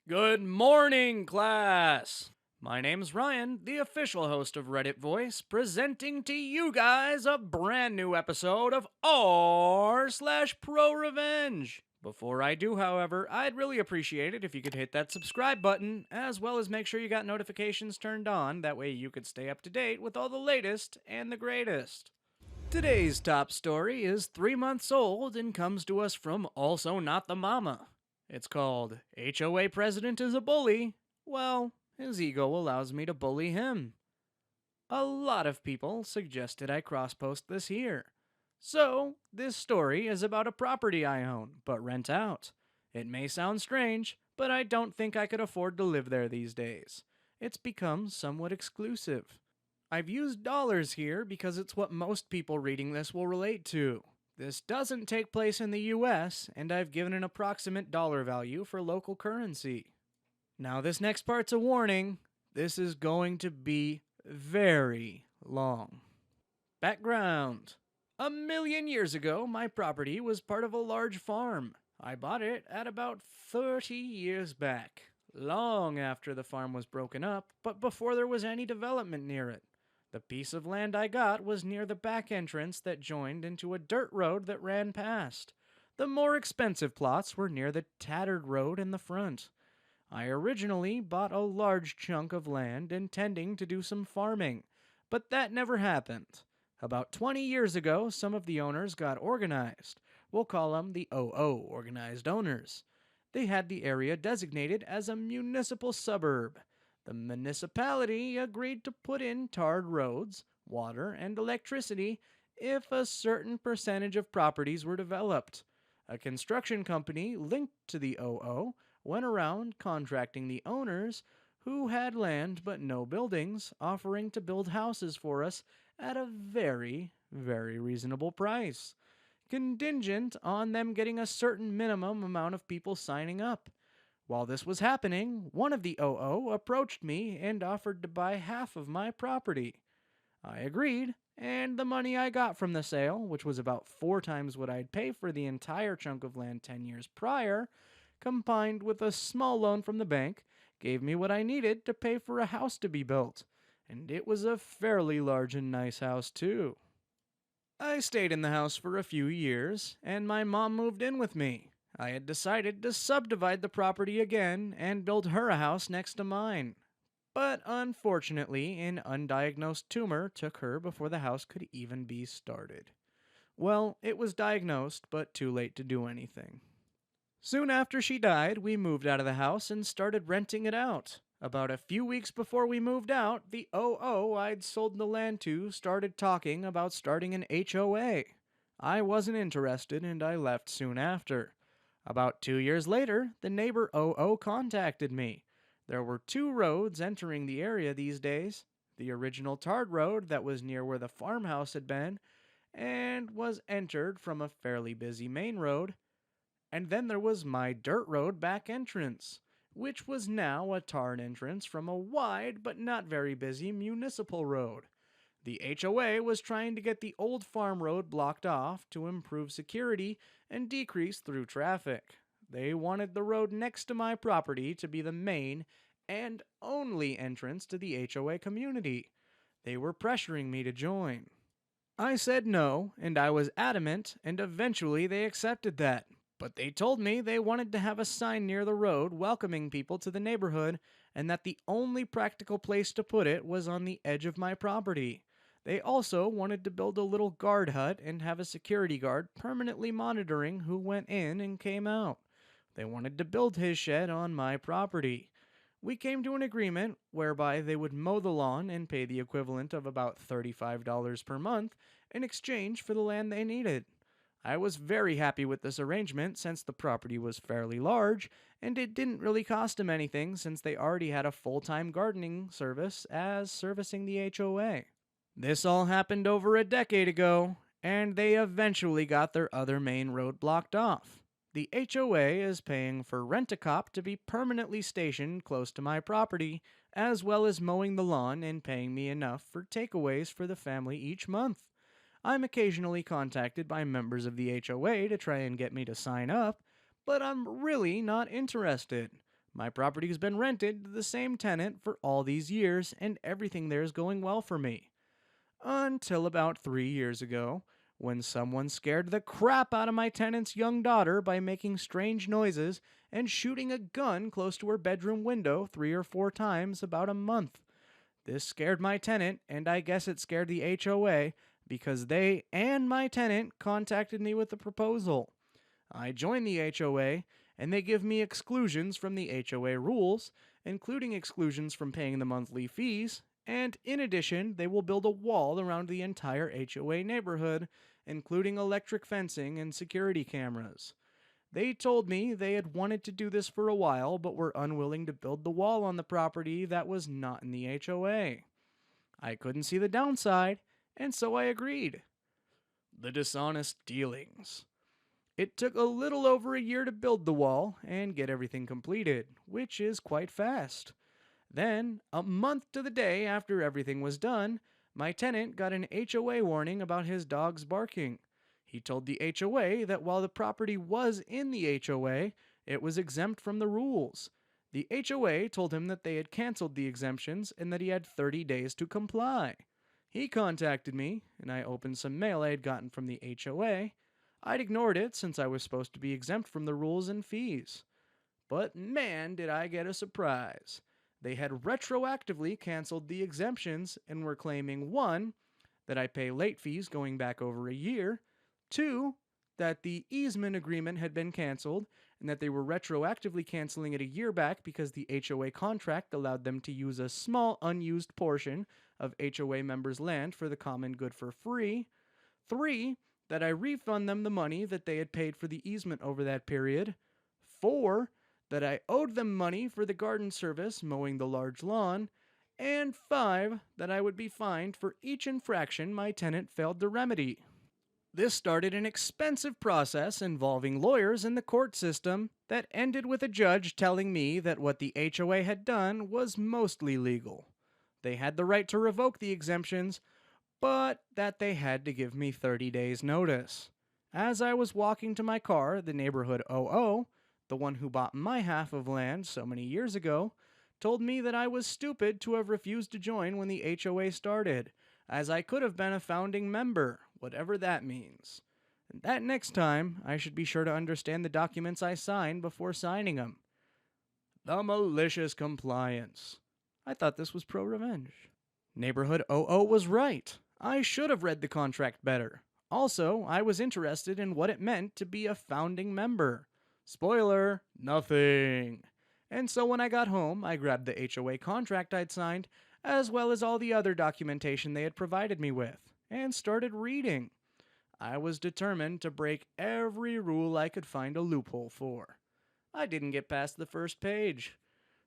Good morning, class! My name's Ryan, the official host of Reddit Voice, presenting to you guys a brand new episode of r slash ProRevenge. Before I do, however, I'd really appreciate it if you could hit that subscribe button, as well as make sure you got notifications turned on, that way you could stay up to date with all the latest and the greatest. Today's top story is 3 months old and comes to us from Also Not the Mama. It's called HOA President is a Bully. Well, his ego allows me to bully him. A lot of people suggested I cross post this here. So, this story is about a property I own, but rent out. It may sound strange, but I don't think I could afford to live there these days. It's become somewhat exclusive. I've used dollars here because it's what most people reading this will relate to. This doesn't take place in the US, and I've given an approximate dollar value for local currency. Now, this next part's a warning. This is going to be very long. Background: a million years ago, my property was part of a large farm. I bought it at about 30 years back, long after the farm was broken up, but before there was any development near it. The piece of land I got was near the back entrance that joined into a dirt road that ran past. The more expensive plots were near the tattered road in the front. I originally bought a large chunk of land intending to do some farming, but that never happened. About 20 years ago, some of the owners got organized. We'll call them the OO, Organized Owners. They had the area designated as a municipal suburb. The municipality agreed to put in tarred roads, water, and electricity if a certain percentage of properties were developed. A construction company linked to the OO went around contracting the owners who had land but no buildings, offering to build houses for us at a very, very reasonable price, contingent on them getting a certain minimum amount of people signing up. While this was happening, one of the OO approached me and offered to buy half of my property. I agreed, and the money I got from the sale, which was about 4 times what I'd pay for the entire chunk of land 10 years prior, combined with a small loan from the bank, gave me what I needed to pay for a house to be built. And it was a fairly large and nice house, too. I stayed in the house for a few years, and my mom moved in with me. I had decided to subdivide the property again and build her a house next to mine. But unfortunately, an undiagnosed tumor took her before the house could even be started. Well, it was diagnosed, but too late to do anything. Soon after she died, we moved out of the house and started renting it out. About a few weeks before we moved out, the OO I'd sold the land to started talking about starting an HOA. I wasn't interested and I left soon after. About 2 years later, the neighbor OO contacted me. There were 2 roads entering the area these days: the original tarred road that was near where the farmhouse had been and was entered from a fairly busy main road, and then there was my dirt road back entrance, which was now a tarred entrance from a wide but not very busy municipal road. The HOA was trying to get the old farm road blocked off to improve security and decrease through traffic. They wanted the road next to my property to be the main and only entrance to the HOA community. They were pressuring me to join. I said no, and I was adamant, and eventually they accepted that. But they told me they wanted to have a sign near the road welcoming people to the neighborhood, and that the only practical place to put it was on the edge of my property. They also wanted to build a little guard hut and have a security guard permanently monitoring who went in and came out. They wanted to build his shed on my property. We came to an agreement whereby they would mow the lawn and pay the equivalent of about $35 per month in exchange for the land they needed. I was very happy with this arrangement since the property was fairly large, and it didn't really cost them anything since they already had a full-time gardening service as servicing the HOA. This all happened over a decade ago, and they eventually got their other main road blocked off. The HOA is paying for Rent-A-Cop to be permanently stationed close to my property, as well as mowing the lawn and paying me enough for takeaways for the family each month. I'm occasionally contacted by members of the HOA to try and get me to sign up, but I'm really not interested. My property has been rented to the same tenant for all these years, and everything there is going well for me. Until about 3 years ago, when someone scared the crap out of my tenant's young daughter by making strange noises and shooting a gun close to her bedroom window 3 or 4 times about a month. This scared my tenant, and I guess it scared the HOA because they and my tenant contacted me with a proposal. I joined the HOA, and they give me exclusions from the HOA rules, including exclusions from paying the monthly fees, and in addition, they will build a wall around the entire HOA neighborhood, including electric fencing and security cameras. They told me they had wanted to do this for a while, but were unwilling to build the wall on the property that was not in the HOA. I couldn't see the downside, and so I agreed. The dishonest dealings. It took a little over a year to build the wall and get everything completed, which is quite fast. Then, a month to the day after everything was done, my tenant got an HOA warning about his dog's barking. He told the HOA that while the property was in the HOA, it was exempt from the rules. The HOA told him that they had canceled the exemptions and that he had 30 days to comply. He contacted me, and I opened some mail I had gotten from the HOA. I'd ignored it since I was supposed to be exempt from the rules and fees. But man, did I get a surprise. They had retroactively canceled the exemptions and were claiming 1. That I pay late fees going back over a year, 2. That the easement agreement had been canceled and that they were retroactively canceling it a year back because the HOA contract allowed them to use a small unused portion of HOA members' land for the common good for free, 3. That I refund them the money that they had paid for the easement over that period, 4. That I owed them money for the garden service mowing the large lawn, and 5. That I would be fined for each infraction my tenant failed to remedy. This started an expensive process involving lawyers in the court system that ended with a judge telling me that what the HOA had done was mostly legal. They had the right to revoke the exemptions, but that they had to give me 30 days notice. As I was walking to my car, the neighborhood OO, the one who bought my half of land so many years ago, told me that I was stupid to have refused to join when the HOA started, as I could have been a founding member, whatever that means. And that next time, I should be sure to understand the documents I sign before signing them. The malicious compliance. I thought this was ProRevenge. Neighborhood OO was right. I should have read the contract better. Also, I was interested in what it meant to be a founding member. Spoiler, nothing. And so when I got home, I grabbed the HOA contract I'd signed, as well as all the other documentation they had provided me with, and started reading. I was determined to break every rule I could find a loophole for. I didn't get past the first page.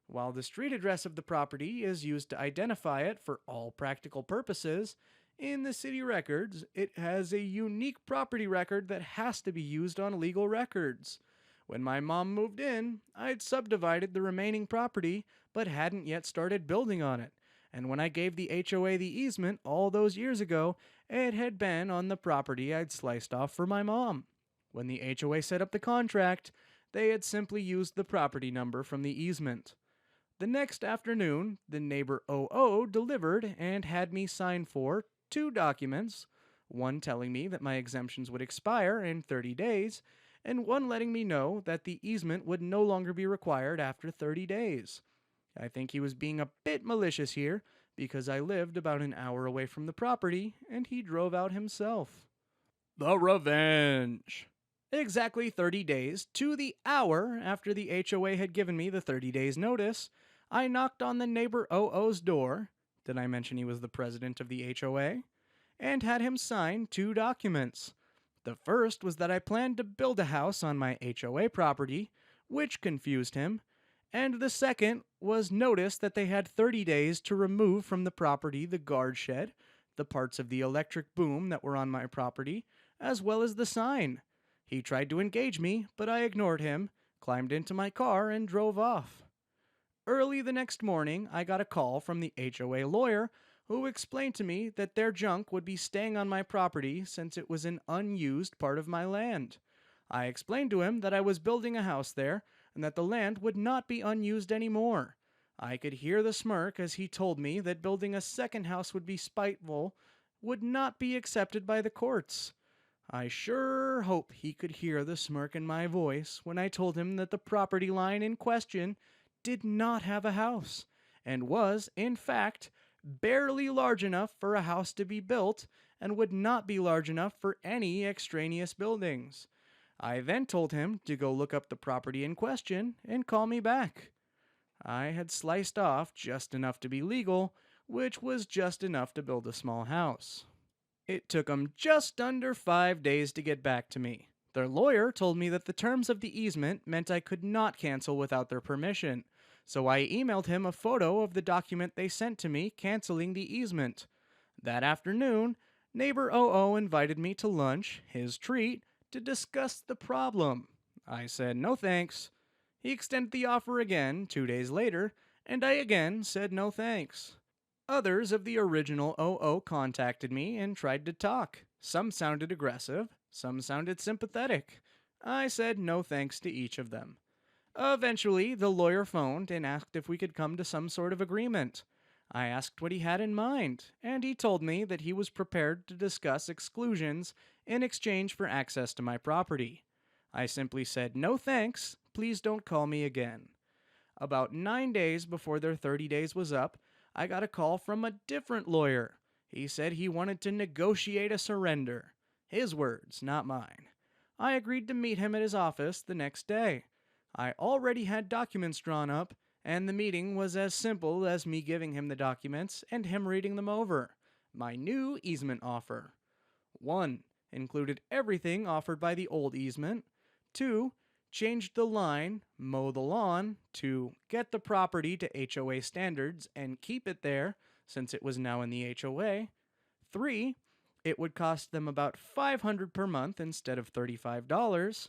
While the street address of the property is used to identify it for all practical purposes, in the city records, it has a unique property record that has to be used on legal records. When my mom moved in, I'd subdivided the remaining property, but hadn't yet started building on it. And when I gave the HOA the easement all those years ago, it had been on the property I'd sliced off for my mom. When the HOA set up the contract, they had simply used the property number from the easement. The next afternoon, the neighbor OO delivered and had me sign for 2 documents, one telling me that my exemptions would expire in 30 days, and one letting me know that the easement would no longer be required after 30 days. I think he was being a bit malicious here, because I lived about an hour away from the property, and he drove out himself. The Revenge. Exactly 30 days to the hour after the HOA had given me the 30 days notice, I knocked on the neighbor OO's door. Did I mention he was the president of the HOA? And had him sign 2 documents. The first was that I planned to build a house on my HOA property, which confused him, and the second was notice that they had 30 days to remove from the property the guard shed, the parts of the electric boom that were on my property, as well as the sign. He tried to engage me, but I ignored him, climbed into my car, and drove off. Early the next morning, I got a call from the HOA lawyer who explained to me that their junk would be staying on my property since it was an unused part of my land. I explained to him that I was building a house there, and that the land would not be unused anymore. I could hear the smirk as he told me that building a second house would be spiteful, would not be accepted by the courts. I sure hope he could hear the smirk in my voice when I told him that the property line in question did not have a house, and was, in fact, barely large enough for a house to be built, and would not be large enough for any extraneous buildings. I then told him to go look up the property in question and call me back. I had sliced off just enough to be legal, which was just enough to build a small house. It took them just under 5 days to get back to me. Their lawyer told me that the terms of the easement meant I could not cancel without their permission, so I emailed him a photo of the document they sent to me canceling the easement. That afternoon, neighbor OO invited me to lunch, his treat, to discuss the problem. I said no thanks. He extended the offer again 2 days later, and I again said no thanks. Others of the original OO contacted me and tried to talk. Some sounded aggressive, some sounded sympathetic. I said no thanks to each of them. Eventually, the lawyer phoned and asked if we could come to some sort of agreement. I asked what he had in mind, and he told me that he was prepared to discuss exclusions in exchange for access to my property. I simply said, no thanks, please don't call me again. About 9 days before their 30 days was up, I got a call from a different lawyer. He said he wanted to negotiate a surrender. His words, not mine. I agreed to meet him at his office the next day. I already had documents drawn up, and the meeting was as simple as me giving him the documents and him reading them over. My new easement offer. 1. Included everything offered by the old easement. 2. Changed the line, mow the lawn, to get the property to HOA standards and keep it there, since it was now in the HOA. 3. It would cost them about $500 per month instead of $35.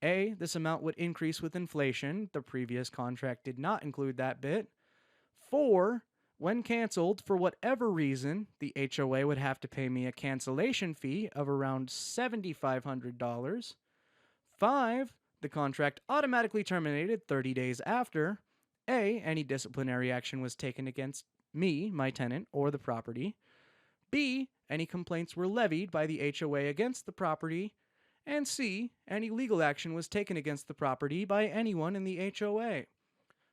This amount would increase with inflation. The previous contract did not include that bit. 4. When canceled, for whatever reason, the HOA would have to pay me a cancellation fee of around $7,500. 5. The contract automatically terminated 30 days after. Any disciplinary action was taken against me, my tenant, or the property. B. Any complaints were levied by the HOA against the property. And C. Any legal action was taken against the property by anyone in the HOA.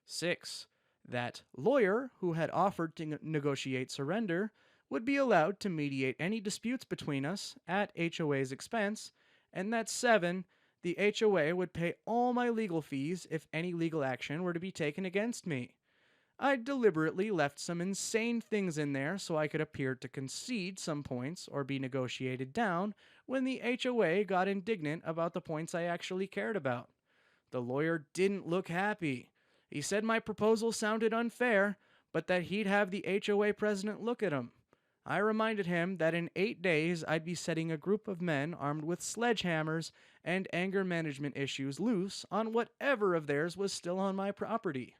6. That lawyer who had offered to negotiate surrender would be allowed to mediate any disputes between us at HOA's expense. And that 7. The HOA would pay all my legal fees if any legal action were to be taken against me. I deliberately left some insane things in there so I could appear to concede some points or be negotiated down when the HOA got indignant about the points I actually cared about. The lawyer didn't look happy. He said my proposal sounded unfair, but that he'd have the HOA president look at him. I reminded him that in 8 days I'd be setting a group of men armed with sledgehammers and anger management issues loose on whatever of theirs was still on my property.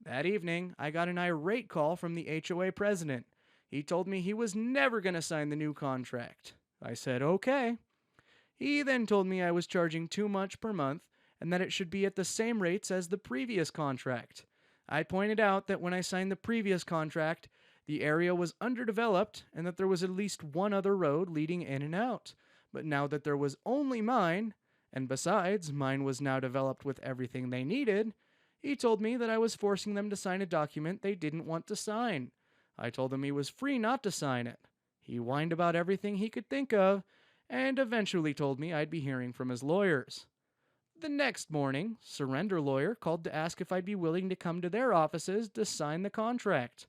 That evening, I got an irate call from the HOA president. He told me he was never going to sign the new contract. I said, okay. He then told me I was charging too much per month and that it should be at the same rates as the previous contract. I pointed out that when I signed the previous contract, the area was underdeveloped and that there was at least one other road leading in and out. But now that there was only mine, and besides, mine was now developed with everything they needed, he told me that I was forcing them to sign a document they didn't want to sign. I told him he was free not to sign it. He whined about everything he could think of, and eventually told me I'd be hearing from his lawyers. The next morning, Surrender Lawyer called to ask if I'd be willing to come to their offices to sign the contract.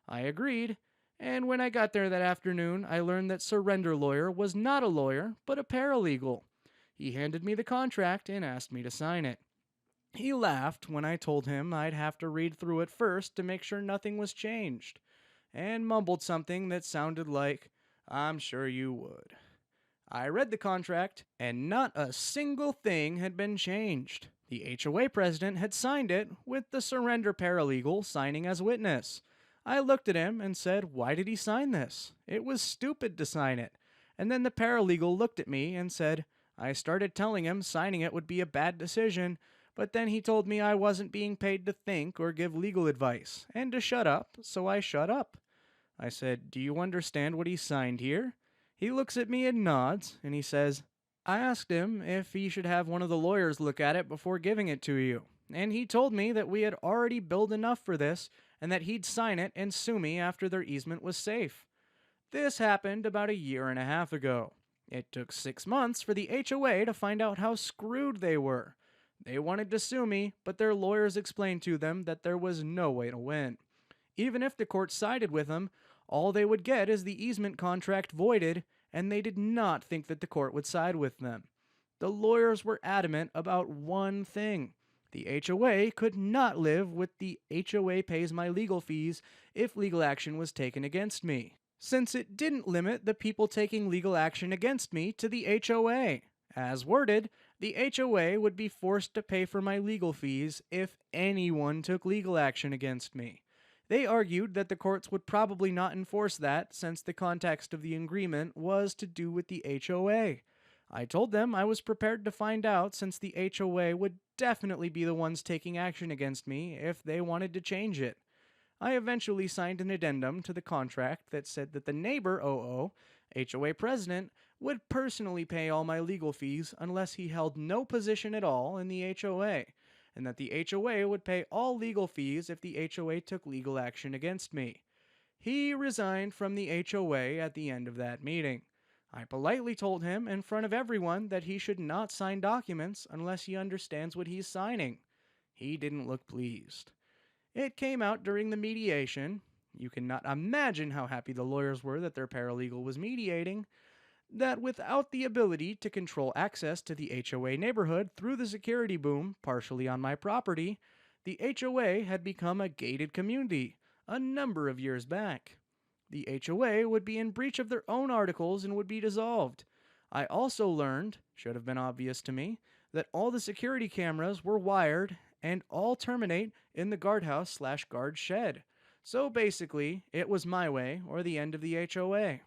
I agreed, and when I got there that afternoon, I learned that Surrender Lawyer was not a lawyer, but a paralegal. He handed me the contract and asked me to sign it. He laughed when I told him I'd have to read through it first to make sure nothing was changed, and mumbled something that sounded like, "I'm sure you would." I read the contract, and not a single thing had been changed. The HOA president had signed it, with the surrender paralegal signing as witness. I looked at him and said, why did he sign this? It was stupid to sign it. And then the paralegal looked at me and said, I started telling him signing it would be a bad decision, But then he told me I wasn't being paid to think or give legal advice, and to shut up, so I shut up. I said, "Do you understand what he signed here?" He looks at me and nods, and he says, "I asked him if he should have one of the lawyers look at it before giving it to you, and he told me that we had already billed enough for this, and that he'd sign it and sue me after their easement was safe." This happened about a year and a half ago. It took 6 months for the HOA to find out how screwed they were. They wanted to sue me, but their lawyers explained to them that there was no way to win. Even if the court sided with them, all they would get is the easement contract voided, and they did not think that the court would side with them. The lawyers were adamant about one thing. The HOA could not live with the HOA pays my legal fees if legal action was taken against me, since it didn't limit the people taking legal action against me to the HOA. As worded, the HOA would be forced to pay for my legal fees if anyone took legal action against me. They argued that the courts would probably not enforce that since the context of the agreement was to do with the HOA. I told them I was prepared to find out since the HOA would definitely be the ones taking action against me if they wanted to change it. I eventually signed an addendum to the contract that said that the neighbor HOA President, would personally pay all my legal fees unless he held no position at all in the HOA, and that the HOA would pay all legal fees if the HOA took legal action against me. He resigned from the HOA at the end of that meeting. I politely told him in front of everyone that he should not sign documents unless he understands what he's signing. He didn't look pleased. It came out during the mediation. You cannot imagine how happy the lawyers were that their paralegal was mediating, that without the ability to control access to the HOA neighborhood through the security boom partially on my property, the HOA had become a gated community a number of years back. The HOA would be in breach of their own articles and would be dissolved. I also learned, should have been obvious to me, that all the security cameras were wired and all terminate in the guardhouse/guard shed. So basically, it was my way or the end of the HOA.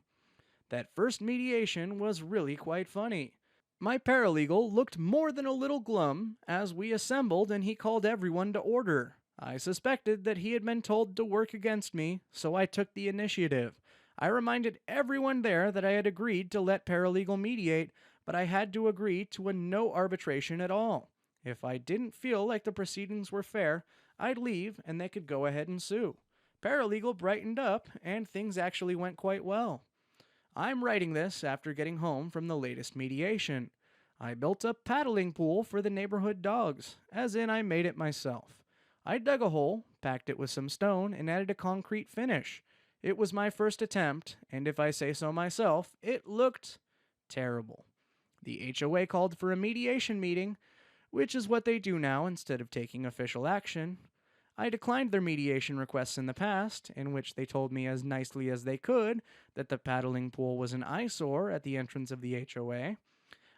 That first mediation was really quite funny. My paralegal looked more than a little glum as we assembled and he called everyone to order. I suspected that he had been told to work against me, so I took the initiative. I reminded everyone there that I had agreed to let paralegal mediate, but I had to agree to a no arbitration at all. If I didn't feel like the proceedings were fair, I'd leave and they could go ahead and sue. Paralegal brightened up, and things actually went quite well. I'm writing this after getting home from the latest mediation. I built a paddling pool for the neighborhood dogs, as in I made it myself. I dug a hole, packed it with some stone, and added a concrete finish. It was my first attempt, and if I say so myself, it looked terrible. The HOA called for a mediation meeting, which is what they do now instead of taking official action. I declined their mediation requests in the past, in which they told me as nicely as they could that the paddling pool was an eyesore at the entrance of the HOA.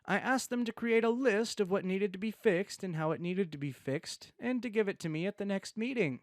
I asked them to create a list of what needed to be fixed and how it needed to be fixed, and to give it to me at the next meeting.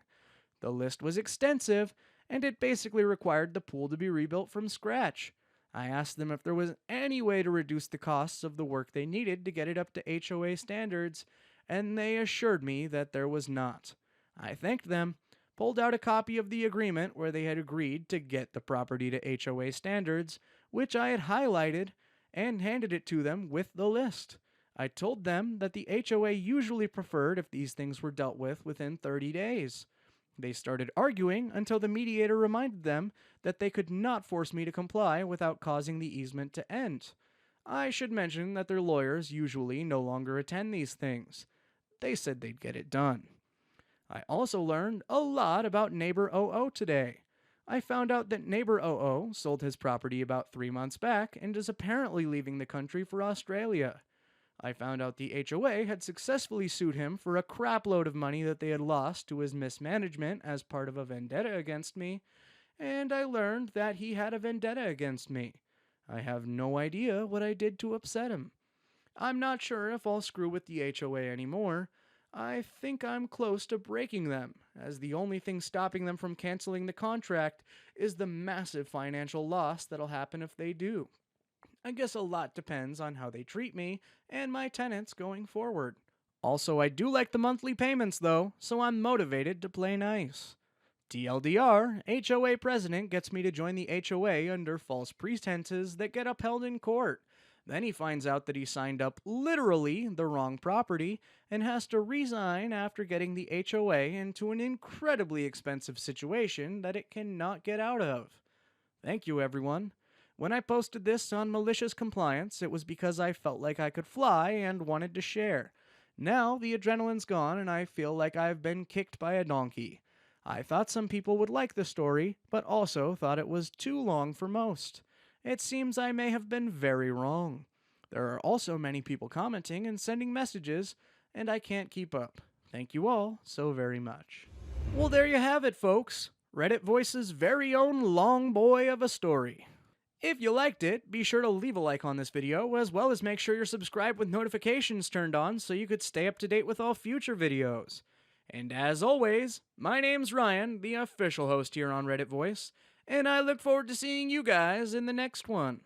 The list was extensive, and it basically required the pool to be rebuilt from scratch. I asked them if there was any way to reduce the costs of the work they needed to get it up to HOA standards, and they assured me that there was not. I thanked them, pulled out a copy of the agreement where they had agreed to get the property to HOA standards, which I had highlighted, and handed it to them with the list. I told them that the HOA usually preferred if these things were dealt with within 30 days. They started arguing until the mediator reminded them that they could not force me to comply without causing the easement to end. I should mention that their lawyers usually no longer attend these things. They said they'd get it done. I also learned a lot about Neighbor OO today. I found out that Neighbor OO sold his property about 3 months back and is apparently leaving the country for Australia. I found out the HOA had successfully sued him for a crapload of money that they had lost to his mismanagement as part of a vendetta against me, and I learned that he had a vendetta against me. I have no idea what I did to upset him. I'm not sure if I'll screw with the HOA anymore. I think I'm close to breaking them, as the only thing stopping them from canceling the contract is the massive financial loss that'll happen if they do. I guess a lot depends on how they treat me and my tenants going forward. Also, I do like the monthly payments though, so I'm motivated to play nice. TLDR, HOA President gets me to join the HOA under false pretenses that get upheld in court. Then he finds out that he signed up literally the wrong property and has to resign after getting the HOA into an incredibly expensive situation that it cannot get out of. Thank you, everyone. When I posted this on malicious compliance, it was because I felt like I could fly and wanted to share. Now the adrenaline's gone and I feel like I've been kicked by a donkey. I thought some people would like the story, but also thought it was too long for most. It seems I may have been very wrong. There are also many people commenting and sending messages, and I can't keep up. Thank you all so very much. Well, there you have it, folks. Reddit Voice's very own long boy of a story. If you liked it, be sure to leave a like on this video, as well as make sure you're subscribed with notifications turned on so you could stay up to date with all future videos. And as always, my name's Ryan, the official host here on Reddit Voice, and I look forward to seeing you guys in the next one.